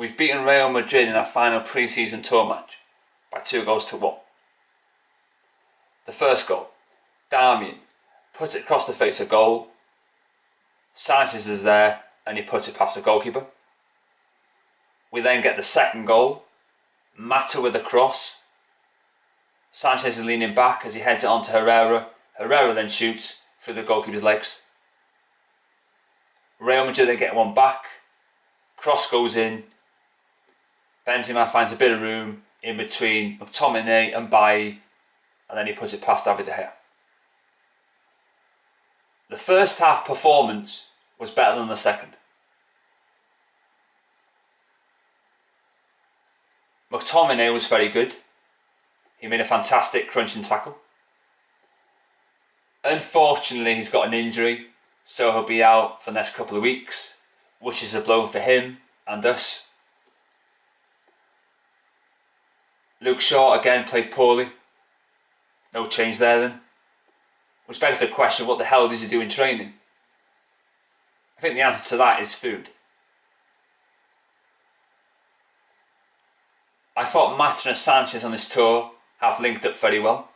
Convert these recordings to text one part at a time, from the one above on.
we've beaten Real Madrid in our final pre-season tour match by 2-1. The first goal, Darmian puts it across the face of goal. Sanchez is there and he puts it past the goalkeeper. We then get the second goal, Mata with a cross. Sanchez is leaning back as he heads it on to Herrera. Herrera then shoots through the goalkeeper's legs. Real Madrid then get one back. Cross goes in. Benzema finds a bit of room in between McTominay and Bailly, and then he puts it past David De Gea. The first half performance was better than the second. McTominay was very good. He made a fantastic crunching tackle. Unfortunately, he's got an injury, so he'll be out for the next couple of weeks, which is a blow for him and us. Luke Shaw again played poorly. No change there then. Which begs the question, what the hell does he do in training? I think the answer to that is food. I thought Mata and Sanchez on this tour have linked up very well.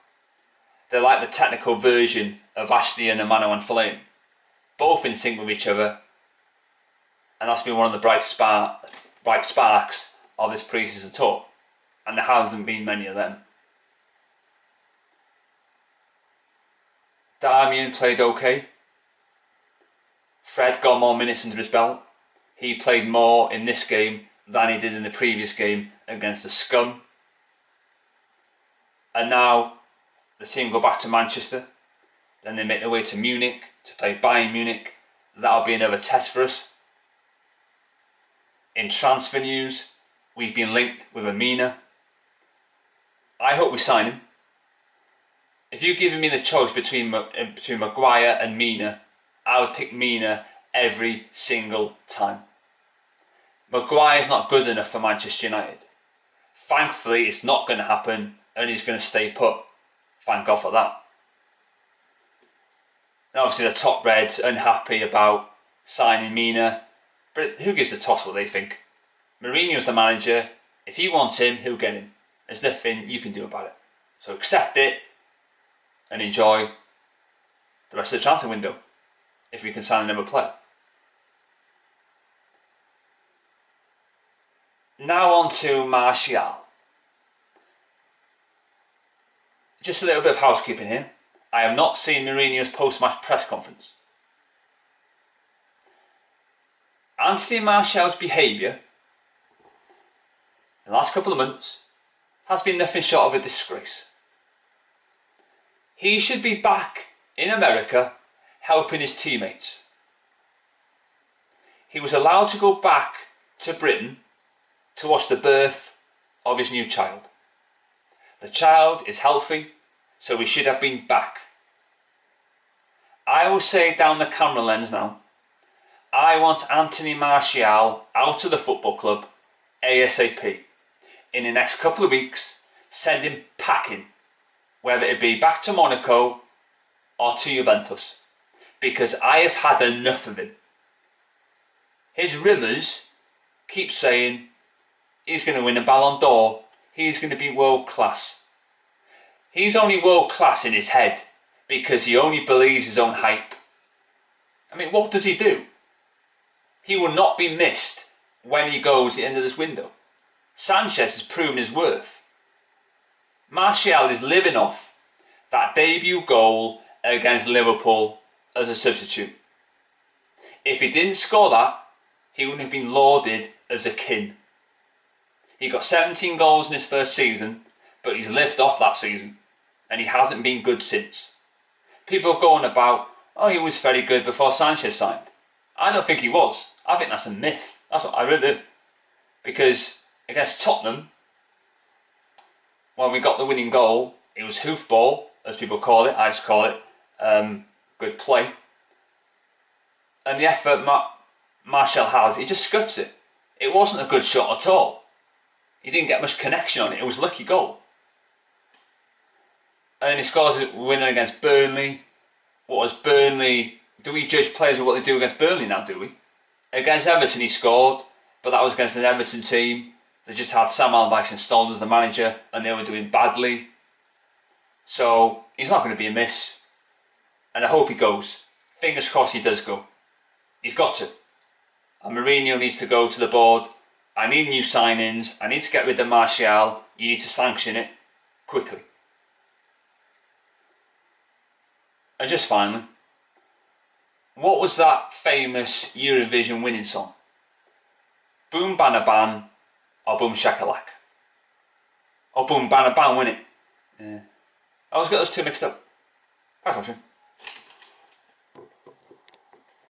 They're like the technical version of Ashley and Emmanuel and Fellaini. Both in sync with each other. And that's been one of the bright sparks of this pre-season tour. And there hasn't been many of them. Darmian played okay. Fred got more minutes under his belt. He played more in this game than he did in the previous game against the Scum. And now the team go back to Manchester. Then they make their way to Munich to play Bayern Munich. That'll be another test for us. In transfer news, we've been linked with Amina. I hope we sign him. If you're giving me the choice between Maguire and Mina, I would pick Mina every single time. Maguire's not good enough for Manchester United. Thankfully, it's not going to happen and he's going to stay put. Thank God for that. And obviously the top Reds unhappy about signing Mina, but who gives a toss what they think? Mourinho's the manager. If he wants him, he'll get him. There's nothing you can do about it. So accept it and enjoy the rest of the transfer window if we can sign another player. Now on to Martial. Just a little bit of housekeeping here. I have not seen Mourinho's post-match press conference. Anthony Martial's behaviour in the last couple of months has been nothing short of a disgrace. He should be back in America helping his teammates. He was allowed to go back to Britain to watch the birth of his new child. The child is healthy, so he should have been back. I will say down the camera lens now, I want Anthony Martial out of the football club ASAP. In the next couple of weeks, send him packing, whether it be back to Monaco or to Juventus, because I have had enough of him. His rumours keep saying he's going to win a Ballon d'Or, he's going to be world class. He's only world class in his head because he only believes his own hype. I mean, what does he do? He will not be missed when he goes at the end of this window. Sanchez has proven his worth. Martial is living off that debut goal against Liverpool as a substitute. If he didn't score that, he wouldn't have been lauded as a king. He got 17 goals in his first season, but he's lived off that season, and he hasn't been good since. People are going about, oh, he was very good before Sanchez signed. I don't think he was. I think that's a myth. That's what I really do. Because against Tottenham, when we got the winning goal, it was hoofball, as people call it. I just call it good play. And the effort Martial has, he just scuffs it. It wasn't a good shot at all. He didn't get much connection on it. It was a lucky goal. And then he scores a winner against Burnley. What was Burnley? Do we judge players on what they do against Burnley now, do we? Against Everton he scored, but that was against an Everton team. They just had Sam Allardyce installed as the manager and they were doing badly. So he's not going to be a miss. And I hope he goes. Fingers crossed he does go. He's got to. And Mourinho needs to go to the board. I need new signings. I need to get rid of Martial. You need to sanction it quickly. And just finally, what was that famous Eurovision winning song? Boom Banna Ban or Boom Shakalak? Or Boom Banna Ban, win it? Yeah. I always got those two mixed up. Thanks for watching.